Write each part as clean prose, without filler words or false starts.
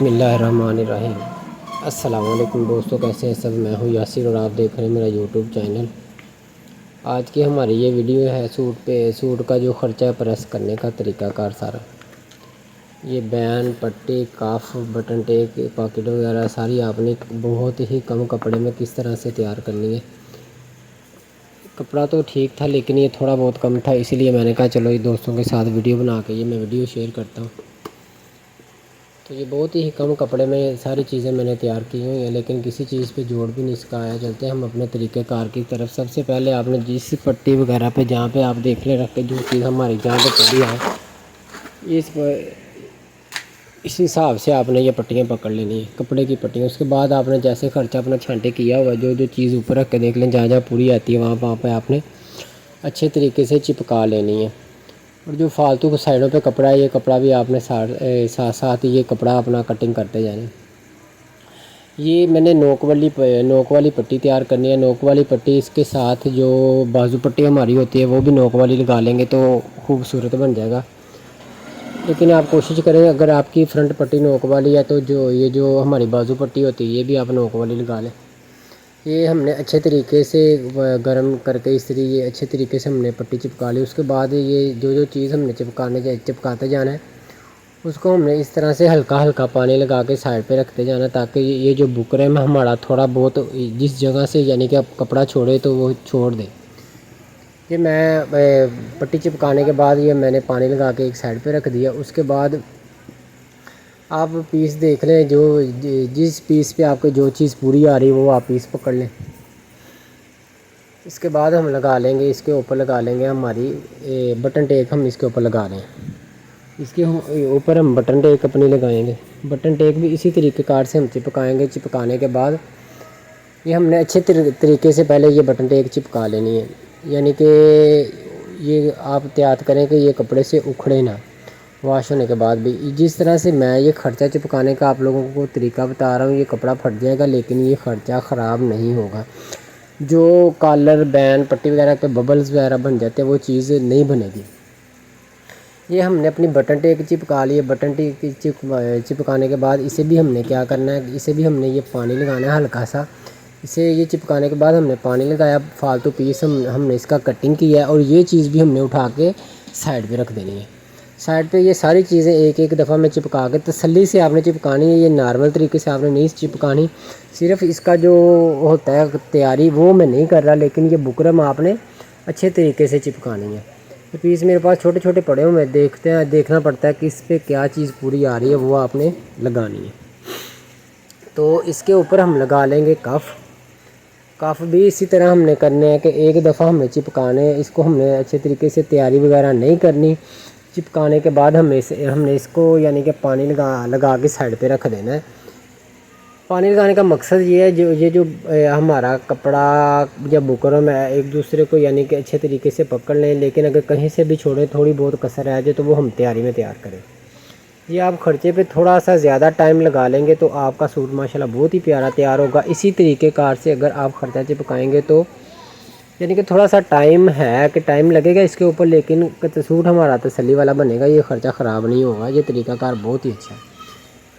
बिस्मिल्लाहिर्रहमानिर्रहीम। अस्सलाम वालेकुम दोस्तों, कैसे हैं सब। मैं हूं यासिर और आप देख रहे हैं मेरा यूट्यूब चैनल। आज की हमारी ये वीडियो है सूट का जो ख़र्चा है प्रेस करने का तरीक़ाकार सारा। ये बैन, पट्टी, काफ, बटन टेक, पॉकेट वगैरह सारी आपने बहुत ही कम कपड़े में किस तरह से तैयार करनी है। कपड़ा तो ठीक था लेकिन ये थोड़ा बहुत कम था, इसीलिए मैंने कहा चलो ये दोस्तों के साथ वीडियो बना के मैं वीडियो शेयर करता हूँ। तो ये बहुत ही कम कपड़े में सारी चीज़ें मैंने तैयार की हुई हैं, लेकिन किसी चीज़ पे जोड़ भी नहीं इसका आया। चलते हैं हम अपने तरीक़ेकार की तरफ। सबसे पहले आपने जिस पट्टी वगैरह पे जहाँ पे आप देख ले रख के जो चीज़ हमारी जहाँ पे पड़ी है इस हिसाब से आपने ये पट्टियाँ पकड़ लेनी है, कपड़े की पट्टियाँ। उसके बाद आपने जैसे ख़र्चा अपना छांटे किया हुआ जो जो चीज़ ऊपर रख के देख लें, जहाँ जहाँ पूरी आती है वहाँ पर आपने अच्छे तरीके से चिपका लेनी है। और जो फालतू साइडों पे कपड़ा है, ये कपड़ा भी आपने साथ साथ ये कपड़ा अपना कटिंग करते जाना। ये मैंने नोक वाली पट्टी तैयार करनी है। नोक वाली पट्टी इसके साथ जो बाजू पट्टी हमारी होती है वो भी नोक वाली लगा लेंगे तो खूबसूरत बन जाएगा। लेकिन आप कोशिश करें, अगर आपकी फ्रंट पट्टी नोक वाली है तो जो हमारी बाजू पट्टी होती है ये भी आप नोक वाली लगा लें। ये हमने अच्छे तरीके से गर्म करके ये अच्छे तरीके से हमने पट्टी चिपका ली। उसके बाद ये जो चीज़ हमने चिपकाते जाना है उसको हमने इस तरह से हल्का हल्का पानी लगा के साइड पे रखते जाना, ताकि ये जो बुकरम है हमारा थोड़ा बहुत जिस जगह से यानी कि अब कपड़ा छोड़े तो वो छोड़ दे। ये मैं पट्टी चिपकाने के बाद ये मैंने पानी लगा के एक साइड पे रख दिया। उसके बाद आप पीस देख लें, जिस पीस पे आपको जो चीज़ पूरी आ रही है वो आप पीस पकड़ लें। इसके बाद हम लगा लेंगे, इसके ऊपर लगा लेंगे हमारी बटन टेक। हम इसके ऊपर लगा रहे हैं, इसके ऊपर हम बटन टेक अपनी लगाएंगे। बटन टेक भी इसी तरीक़ेकार से हम चिपकाएंगे। चिपकाने के बाद ये हमने अच्छे तरीके से पहले ये बटन टेक चिपका लेनी है, यानी कि ये आप तैयार करें कि ये कपड़े से उखड़े ना वॉश होने के बाद भी। जिस तरह से मैं ये ख़र्चा चिपकाने का आप लोगों को तरीका बता रहा हूँ, ये कपड़ा फट जाएगा लेकिन ये ख़र्चा ख़राब नहीं होगा। जो कॉलर, बैन, पट्टी वगैरह पे बबल्स वगैरह बन जाते हैं वो चीज़ नहीं बनेगी। ये हमने अपनी बटन टेक चिपका ली है। बटन टेक चिपकाने के बाद इसे भी हमने क्या करना है, इसे भी हमने ये पानी लगाना है हल्का सा। इसे ये चिपकाने के बाद हमने पानी लगाया, फालतू पीस हमने इसका कटिंग किया है और ये चीज़ भी हमने उठा के साइड पे रख देनी है। साइड पे ये सारी चीज़ें एक एक दफ़ा में चिपका के तसल्ली से आपने चिपकानी है। ये नॉर्मल तरीके से आपने नहीं चिपकानी। सिर्फ इसका जो होता है तैयारी वो मैं नहीं कर रहा, लेकिन ये बुकरम आपने अच्छे तरीके से चिपकानी है। ये पीस मेरे पास छोटे छोटे पड़े हुए हैं, देखना पड़ता है कि इस पर क्या चीज़ पूरी आ रही है वो आपने लगानी है। तो इसके ऊपर हम लगा लेंगे कफ भी इसी तरह हमने करने हैं कि एक दफ़ा हमने चिपकाने हैं। इसको हमने अच्छे तरीके से तैयारी वगैरह नहीं करनी। चिपकाने के बाद हमने इसको यानी कि पानी लगा के साइड पे रख देना है। पानी लगाने का मकसद ये है जो हमारा कपड़ा या बुकरम है एक दूसरे को यानी कि अच्छे तरीके से पकड़ लें, लेकिन अगर कहीं से भी छोड़े थोड़ी बहुत कसर आ जाए तो वो हम तैयारी में तैयार करें। ये आप ख़र्चे पे थोड़ा सा ज़्यादा टाइम लगा लेंगे तो आपका सूट माशाल्लाह बहुत ही प्यारा तैयार होगा। इसी तरीक़ेकार से अगर आप ख़र्चा चिपकाएँगे तो यानी कि थोड़ा सा टाइम है कि टाइम लगेगा इसके ऊपर, लेकिन सूट हमारा तसल्ली वाला बनेगा। ये ख़र्चा ख़राब नहीं होगा। ये तरीक़ाकार बहुत ही अच्छा है।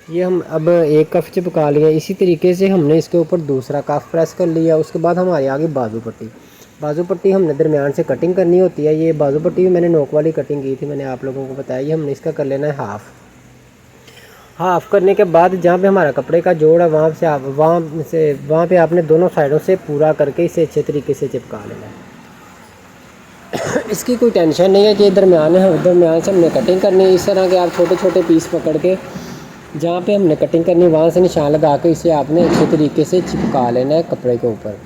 ये हम अब एक कफ चिपका लिया, इसी तरीके से हमने इसके ऊपर दूसरा कफ प्रेस कर लिया। उसके बाद हमारी आ गई बाजू पट्टी हमने दरमियान से कटिंग करनी होती है। ये बाजू पट्टी भी मैंने नोक वाली कटिंग की थी, मैंने आप लोगों को बताया। ये हमने इसका कर लेना है हाफ़ करने के बाद जहाँ पे हमारा कपड़े का जोड़ है वहाँ पे आपने दोनों साइडों से पूरा करके इसे अच्छे तरीके से चिपका लेना है। इसकी कोई टेंशन नहीं है कि दरमियान से हमने कटिंग करनी है। इस तरह के आप छोटे छोटे पीस पकड़ के जहाँ पे हमने कटिंग करनी वहाँ से निशान लगा के इसे आपने अच्छे तरीके से चिपका लेना है कपड़े के ऊपर।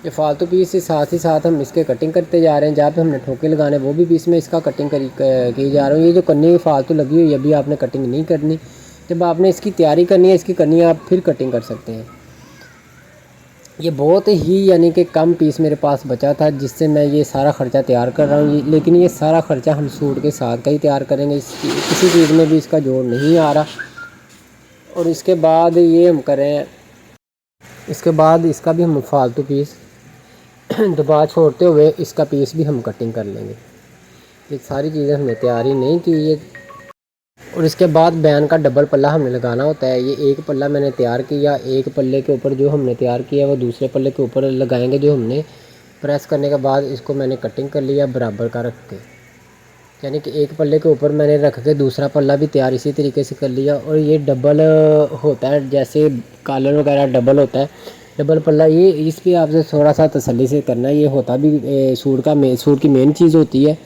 ये फालतू पीस से साथ ही साथ हम इसके कटिंग करते जा रहे हैं। जहाँ पे हमने ठोके लगाने वो भी पीस में इसका कटिंग की जा रहा हूँ। ये जो करनी फालतू लगी हुई अभी आपने कटिंग नहीं करनी। जब आपने इसकी तैयारी करनी है आप फिर कटिंग कर सकते हैं। ये बहुत ही यानी कि कम पीस मेरे पास बचा था जिससे मैं ये सारा ख़र्चा तैयार कर रहा हूँ। लेकिन ये सारा ख़र्चा हम सूट के साथ का ही तैयार करेंगे, किसी चीज़ में भी इसका जोड़ नहीं आ रहा। और इसके बाद ये हम करें, इसके बाद इसका भी हम फालतू पीस दबा छोड़ते हुए इसका पीस भी हम कटिंग कर लेंगे। ये सारी चीज़ें हमने तैयारी नहीं की। ये और इसके बाद बैन का डबल पल्ला हमने लगाना होता है। ये एक पल्ला मैंने तैयार किया, एक पल्ले के ऊपर जो हमने तैयार किया वो दूसरे पल्ले के ऊपर लगाएंगे। जो हमने प्रेस करने के बाद इसको मैंने कटिंग कर लिया बराबर का रख के, यानी कि एक पल्ले के ऊपर मैंने रख के दूसरा पल्ला भी तैयार इसी तरीके से कर लिया। और ये डबल होता है, जैसे कॉलर वगैरह डबल होता है, डबल पल्ला। ये इस पर आपसे थोड़ा सा तसल्ली से करना है। ये होता भी सूट की मेन चीज़ होती है,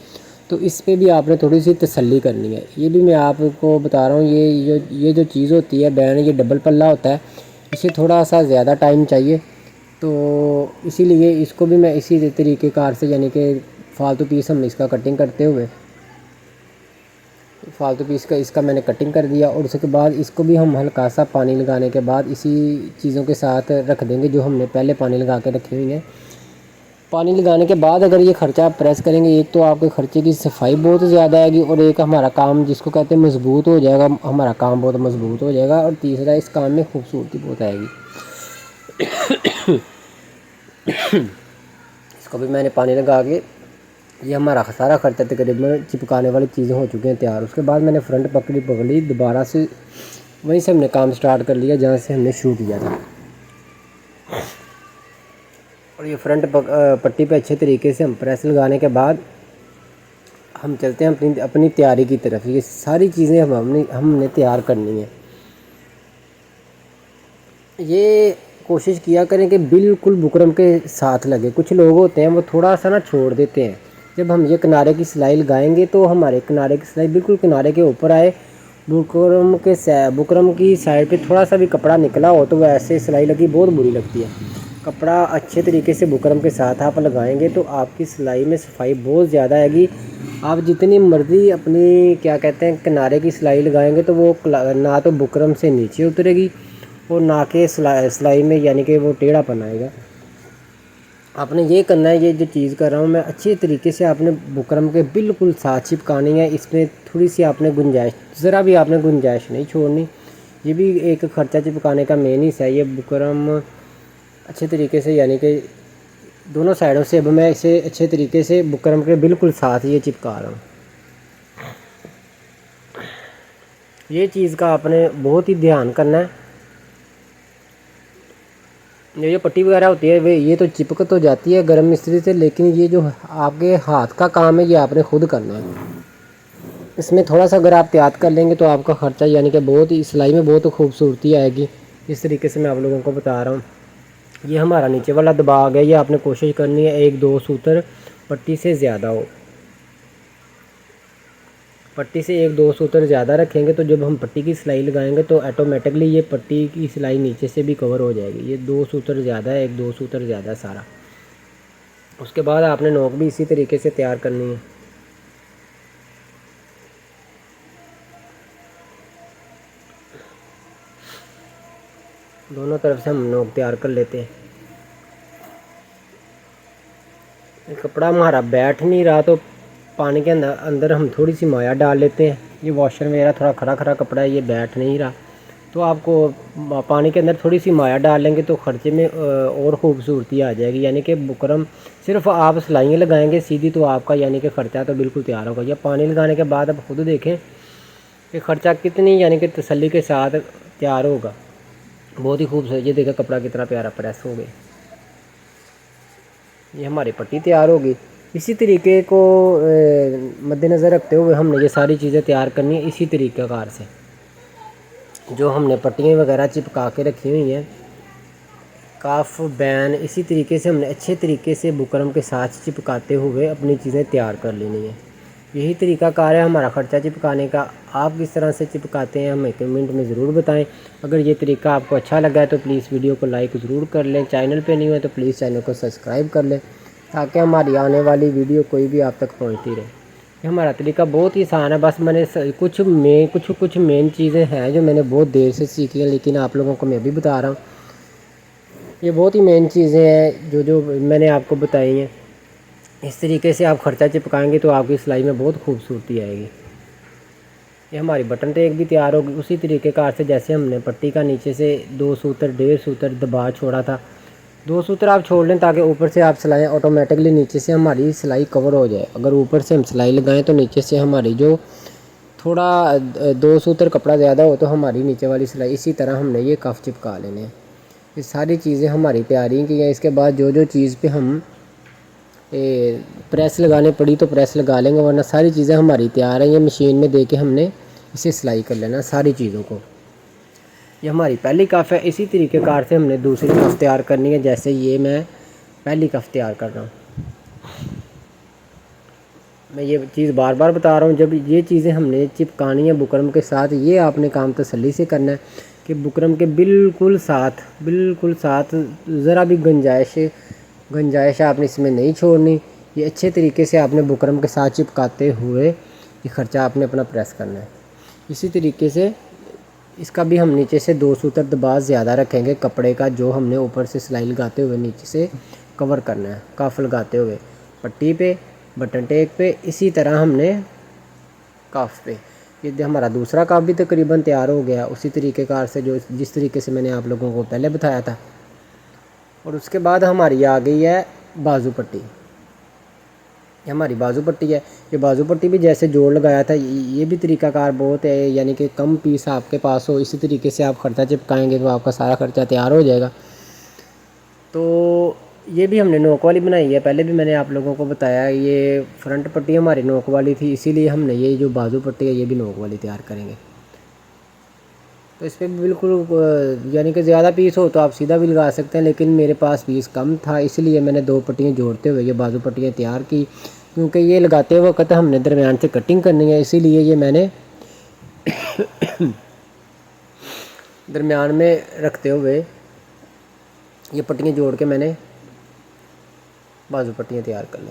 तो इस पे भी आपने थोड़ी सी तसल्ली करनी है। ये भी मैं आपको बता रहा हूँ, ये जो चीज़ होती है बैन, ये डबल पल्ला होता है, इसे थोड़ा सा ज़्यादा टाइम चाहिए। तो इसीलिए इसको भी मैं इसी तरीके कार से, यानी कि फालतू पीस हम इसका कटिंग करते हुए, फालतू पीस का इसका मैंने कटिंग कर दिया। और उसके बाद इसको भी हम हल्का सा पानी लगाने के बाद इसी चीज़ों के साथ रख देंगे जो हमने पहले पानी लगा के रखी हुई हैं। पानी लगाने के बाद अगर ये खर्चा आप प्रेस करेंगे, एक तो आपके खर्चे की सफाई बहुत ज़्यादा आएगी, और एक हमारा काम जिसको कहते हैं मजबूत हो जाएगा, हमारा काम बहुत मजबूत हो जाएगा। और तीसरा, इस काम में खूबसूरती बहुत आएगी। इसको भी मैंने पानी लगा के, ये हमारा सारा खर्चा तकरीबन चिपकाने वाली चीज़ें हो चुकी हैं तैयार। उसके बाद मैंने फ्रंट पकड़ी दोबारा से, वहीं से हमने काम स्टार्ट कर लिया जहाँ से हमने शुरू किया था। और ये फ्रंट पट्टी पे अच्छे तरीके से हम प्रेस लगाने के बाद हम चलते हैं अपनी तैयारी की तरफ। ये सारी चीज़ें हमने तैयार करनी है। ये कोशिश किया करें कि बिल्कुल बुकरम के साथ लगे। कुछ लोग होते हैं वो थोड़ा सा ना छोड़ देते हैं। जब हम ये किनारे की सिलाई लगाएंगे तो हमारे किनारे की सिलाई बिल्कुल किनारे के ऊपर आए। बुकरम की साइड पे थोड़ा सा भी कपड़ा निकला हो तो वैसे सिलाई लगी बहुत बुरी लगती है। कपड़ा अच्छे तरीके से बुकरम के साथ आप लगाएंगे तो आपकी सिलाई में सफाई बहुत ज़्यादा आएगी। आप जितनी मर्ज़ी अपनी क्या कहते हैं किनारे की सिलाई लगाएंगे तो वो ना तो बुकरम से नीचे उतरेगी और ना के सिलाई में यानी कि वो टेढ़ापन आएगा। आपने ये करना है, ये जो चीज़ कर रहा हूँ मैं, अच्छे तरीके से आपने बुकरम के बिल्कुल साथ चिपकानी है। इसमें थोड़ी सी आपने गुंजाइश, ज़रा भी आपने गुंजाइश नहीं छोड़नी। ये भी एक खर्चा चिपकाने का मेन हिस्सा है। ये बुकरम अच्छे तरीके से, यानी कि दोनों साइडों से, अब मैं इसे अच्छे तरीके से बुकरम के बिल्कुल साथ ये चिपका रहा हूँ। ये चीज़ का आपने बहुत ही ध्यान करना है। ये पट्टी वगैरह होती है वे ये तो चिपक तो जाती है गर्म मिस्त्री से, लेकिन ये जो आपके हाथ का काम है ये आपने खुद करना है। इसमें थोड़ा सा अगर आप त्याग कर लेंगे तो आपका ख़र्चा यानी कि बहुत ही सिलाई में बहुत खूबसूरती आएगी। इस तरीके से मैं आप लोगों को बता रहा हूँ। ये हमारा नीचे वाला दबाव है, ये आपने कोशिश करनी है 1-2 सूत्र पट्टी से ज़्यादा हो। पट्टी से 1-2 सूत्र ज़्यादा रखेंगे तो जब हम पट्टी की सिलाई लगाएंगे तो ऑटोमेटिकली ये पट्टी की सिलाई नीचे से भी कवर हो जाएगी। ये 2 सूत्र ज़्यादा है, 1-2 सूत्र ज़्यादा सारा। उसके बाद आपने नोक भी इसी तरीके से तैयार करनी है। दोनों तरफ से हम नोक तैयार कर लेते हैं। कपड़ा हमारा बैठ नहीं रहा तो पानी के अंदर हम थोड़ी सी माया डाल लेते हैं। ये वॉशर मेरा थोड़ा खरा खरा कपड़ा है, ये बैठ नहीं रहा, तो आपको पानी के अंदर थोड़ी सी माया डाल लेंगे तो खर्चे में और ख़ूबसूरती आ जाएगी। यानी कि बुकरम सिर्फ आप सिलाइयाँ लगाएंगे सीधी तो आपका यानी कि ख़र्चा तो बिल्कुल तैयार होगा। या पानी लगाने के बाद आप खुद देखें कि ख़र्चा कितनी यानी कि तसल्ली के साथ तैयार होगा। बहुत ही खूबसूरत, ये देखा कपड़ा कितना प्यारा प्रेस हो गया। ये हमारी पट्टी तैयार होगी। इसी तरीके को मद्देनज़र रखते हुए हमने ये सारी चीज़ें तैयार करनी है इसी तरीक़ेकार से। जो हमने पट्टियाँ वगैरह चिपका के रखी हुई हैं, काफ बैन, इसी तरीके से हमने अच्छे तरीके से बुकरम के साथ चिपकाते हुए अपनी चीज़ें तैयार कर लेनी है। यही तरीक़ाकार है हमारा ख़र्चा चिपकाने का। आप किस तरह से चिपकाते हैं हमें कमेंट में ज़रूर बताएं। अगर ये तरीका आपको अच्छा लगा है तो प्लीज़ वीडियो को लाइक ज़रूर कर लें। चैनल पे नहीं हुए तो प्लीज़ चैनल को सब्सक्राइब कर लें ताकि हमारी आने वाली वीडियो कोई भी आप तक पहुंचती रहे। ये हमारा तरीका बहुत ही आसान है। बस मैंने कुछ मेन चीज़ें हैं जो मैंने बहुत देर से सीखी हैं, लेकिन आप लोगों को मैं अभी बता रहा हूँ। ये बहुत ही मेन चीज़ें हैं जो मैंने आपको बताई हैं। इस तरीके से आप ख़र्चा चिपकाएंगे तो आपकी सिलाई में बहुत खूबसूरती आएगी। ये हमारी बटन टेक भी तैयार होगी उसी तरीक़ेकार से जैसे हमने पट्टी का नीचे से 2 सूत्र 1.5 सूत्र दबा छोड़ा था। 2 सूत्र आप छोड़ लें ताकि ऊपर से आप सिलाई ऑटोमेटिकली नीचे से हमारी सिलाई कवर हो जाए। अगर ऊपर से हम सिलाई लगाएं तो नीचे से हमारी जो थोड़ा 2 सूत्र कपड़ा ज़्यादा हो तो हमारी नीचे वाली सिलाई, इसी तरह हमने ये कफ चिपका लेने हैं। ये सारी चीज़ें हमारी तैयारी की हैं। इसके बाद जो जो चीज़ पे हम प्रेस लगाने पड़ी तो प्रेस लगा लेंगे, वरना सारी चीज़ें हमारी तैयार हैं। ये मशीन में दे के हमने इसे सिलाई कर लेना सारी चीज़ों को। ये हमारी पहली कफ़ है। इसी तरीके कार से हमने दूसरी कफ़ तैयार करनी है। जैसे ये मैं पहली कफ़ तैयार कर रहा हूँ। मैं ये चीज़ बार बार बता रहा हूँ, जब ये चीज़ें हमने चिपकानी है बुकरम के साथ, ये आपने काम तसल्ली से करना है कि बुकरम के बिल्कुल साथ ज़रा भी गुंजाइश आपने इसमें नहीं छोड़नी। ये अच्छे तरीके से आपने बुकरम के साथ चिपकाते हुए ये ख़र्चा आपने अपना प्रेस करना है। इसी तरीके से इसका भी हम नीचे से 2 सूत्र दबाव ज़्यादा रखेंगे कपड़े का, जो हमने ऊपर से सिलाई लगाते हुए नीचे से कवर करना है कफ लगाते हुए पट्टी पे, बटन टेक पे। इसी तरह हमने कफ पे, ये हमारा दूसरा कफ भी तकरीबन तैयार हो गया उसी तरीके कार से जिस तरीके से मैंने आप लोगों को पहले बताया था। और उसके बाद हमारी आ गई है बाजू पट्टी। ये हमारी बाजू पट्टी है। ये बाजू पट्टी भी जैसे जोड़ लगाया था, ये भी तरीकाकार बहुत है, यानी कि कम पीस आपके पास हो, इसी तरीके से आप खर्चा चिपकाएंगे तो आपका सारा खर्चा तैयार हो जाएगा। तो ये भी हमने नोक वाली बनाई है। पहले भी मैंने आप लोगों को बताया, ये फ्रंट पट्टी हमारी नोक वाली थी, इसीलिए हमने ये जो बाजू पट्टी है ये भी नोक वाली तैयार करेंगे। तो इस पर भी बिल्कुल यानी कि ज़्यादा पीस हो तो आप सीधा भी लगा सकते हैं, लेकिन मेरे पास पीस कम था, इसलिए मैंने 2 पट्टियाँ जोड़ते हुए ये बाजू पट्टियाँ तैयार की। क्योंकि ये लगाते वक्त हमने दरमियान से कटिंग करनी है, इसीलिए ये मैंने दरमियान में रखते हुए ये पट्टियाँ जोड़ के मैंने बाजू पट्टियाँ तैयार कर ली।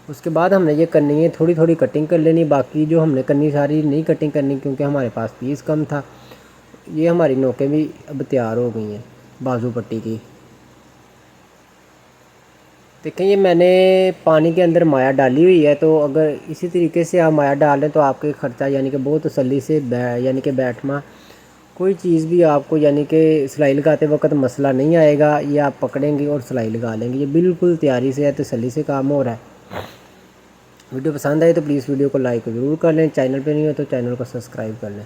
उसके बाद हमने ये करनी है थोड़ी थोड़ी कटिंग कर लेनी, बाकी जो हमने करनी सारी नहीं कटिंग करनी, क्योंकि हमारे पास पीस कम था। ये हमारी नोकें भी अब तैयार हो गई हैं बाजू पट्टी की। देखें, ये मैंने पानी के अंदर माया डाली हुई है, तो अगर इसी तरीके से आप माया डाल लें तो आपके ख़र्चा यानी कि बहुत तसल्ली से यानी कि बैठना, कोई चीज़ भी आपको यानी कि सिलाई लगाते वक्त मसला नहीं आएगा। ये आप पकड़ेंगे और सिलाई लगा लेंगे। ये बिल्कुल तैयारी से है, तसल्ली से काम हो रहा है। वीडियो पसंद आए तो प्लीज़ वीडियो को लाइक ज़रूर कर लें, चैनल पे नहीं हो तो चैनल को सब्सक्राइब कर लें।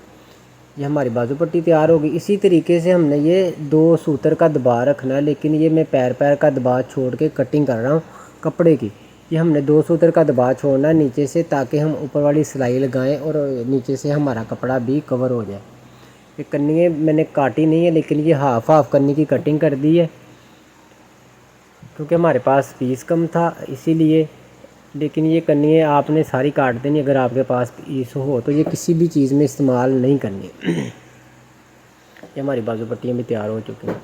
ये हमारी बाजू पट्टी तैयार होगी। इसी तरीके से हमने ये 2 सूत्र का दबाव रखना है, लेकिन ये मैं पैर का दबाव छोड़ के कटिंग कर रहा हूँ कपड़े की। ये हमने 2 सूत्र का दबाव छोड़ना है नीचे से, ताकि हम ऊपर वाली सिलाई लगाएं और नीचे से हमारा कपड़ा भी कवर हो जाए। ये करनी है, मैंने काटी नहीं है, लेकिन ये हाफ करनी की कटिंग कर दी है, क्योंकि हमारे पास पीस कम था इसीलिए। लेकिन ये करनी है आपने सारी काट देनी, अगर आपके पास पीस हो तो ये किसी भी चीज़ में इस्तेमाल नहीं करनी। ये हमारी बाजू पट्टियाँ भी तैयार हो चुकी हैं।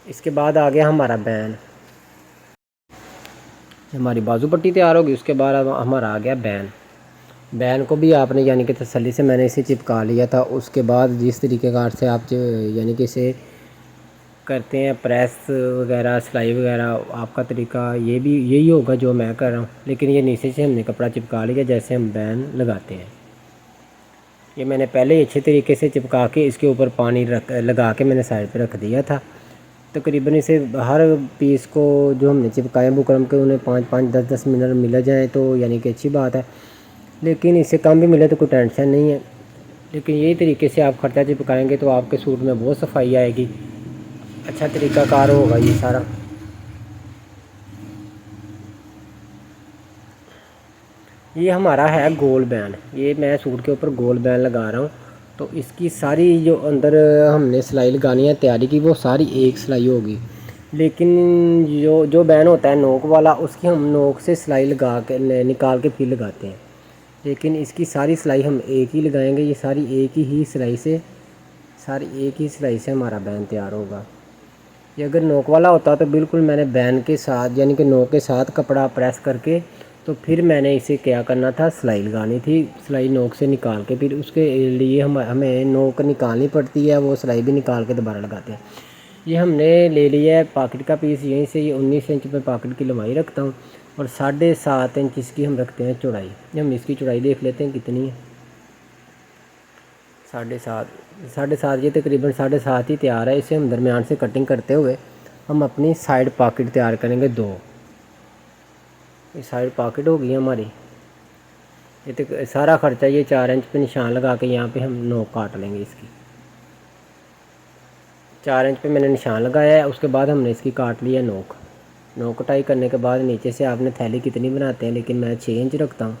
इसके बाद आ गया हमारा बैन। हमारी बाजू पट्टी तैयार होगी, उसके बाद हमारा आ गया बैन। बैन को भी आपने यानी कि तसल्ली से मैंने इसे चिपका लिया था। उसके बाद जिस तरीके कार से आप यानी कि इसे करते हैं प्रेस वगैरह सिलाई वगैरह, आपका तरीका ये भी यही होगा जो मैं कर रहा हूँ, लेकिन ये नीचे से हमने कपड़ा चिपका लिया जैसे हम बैन लगाते हैं। ये मैंने पहले ही अच्छे तरीके से चिपका के इसके ऊपर पानी लगा के मैंने साइड पे रख दिया था। तकरीबन इसे हर पीस को जो हमने चिपकाए बुकरम के, उन्हें 5-5 10-10 मिनट मिल जाए तो यानी कि अच्छी बात है, लेकिन इससे कम भी मिले तो कोई टेंशन नहीं है। लेकिन यही तरीके से आप खर्चा चिपकाएंगे तो आपके सूट में बहुत सफाई आएगी, अच्छा तरीकाकार होगा ये सारा। ये हमारा है गोल बैन। ये मैं सूट के ऊपर गोल बैन लगा रहा हूँ, तो इसकी सारी जो अंदर हमने सिलाई लगानी है तैयारी की, वो सारी एक सिलाई होगी। लेकिन जो बैन होता है नोक वाला, उसकी हम नोक से सिलाई लगा के निकाल के फिर लगाते हैं, लेकिन इसकी सारी सिलाई हम एक ही लगाएंगे। ये सारी एक ही सिलाई से हमारा बैन तैयार होगा। ये अगर नोक वाला होता तो बिल्कुल मैंने बैन के साथ यानी कि नोक के साथ कपड़ा प्रेस करके तो फिर मैंने इसे क्या करना था, सिलाई लगानी थी। सिलाई नोक से निकाल के फिर उसके लिए हमें नोक निकालनी पड़ती है, वो सिलाई भी निकाल के दोबारा लगाते हैं। ये हमने ले लिया है पॉकेट का पीस, यहीं से ये 19 इंच में पॉकेट की लंबाई रखता हूँ और 7.5 इंच इसकी हम रखते हैं चौड़ाई। हम इसकी चौड़ाई देख लेते हैं कितनी है। 7.5 ये तकरीबन 7.5 ही तैयार है। इसे हम दरमियान से कटिंग करते हुए हम अपनी साइड पॉकेट तैयार करेंगे 2। ये साइड पॉकेट होगी हमारी। ये तो सारा ख़र्चा ये 4 इंच पे निशान लगा के यहाँ पे हम नोक काट लेंगे इसकी। 4 इंच पे मैंने निशान लगाया है, उसके बाद हमने इसकी काट लिया नोक। नोक कटाई करने के बाद नीचे से आपने थैली कितनी बनाते हैं, लेकिन मैं 6 इंच रखता हूँ।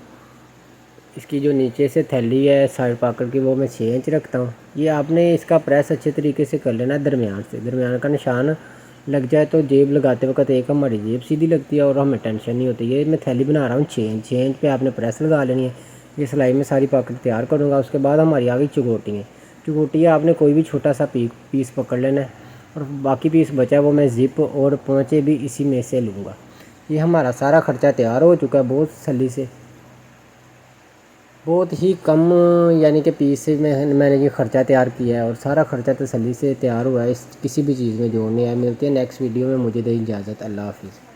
इसकी जो नीचे से थैली है साइड पॉकेट की, वो मैं 6 इंच रखता हूँ। ये आपने इसका प्रेस अच्छे तरीके से कर लेना है दरमियान से। दरमियान का निशान लग जाए तो जेब लगाते वक्त एक हमारी जेब सीधी लगती है और हमें टेंशन नहीं होती। ये मैं थैली बना रहा हूँ 6 इंच पे आपने प्रेस लगा लेनी है। ये सिलाई में सारी पॉकेट तैयार करूँगा। उसके बाद हमारी आ गई चुगोटी है। चुगोटी आपने कोई भी छोटा सा पीस पकड़ लेना है और बाकी पीस बचा है वो मैं ज़िप और पोंचे भी इसी में से लूँगा। ये हमारा सारा ख़र्चा तैयार हो चुका है बहुत तसल्ली से। बहुत ही कम यानी कि पीस से मैंने ये ख़र्चा तैयार किया है और सारा ख़र्चा तसल्ली से तैयार हुआ है। इस किसी भी चीज़ में जोड़ने आए। मिलते हैं नेक्स्ट वीडियो में। मुझे दें इजाज़त। अल्लाह हाफ़िज़।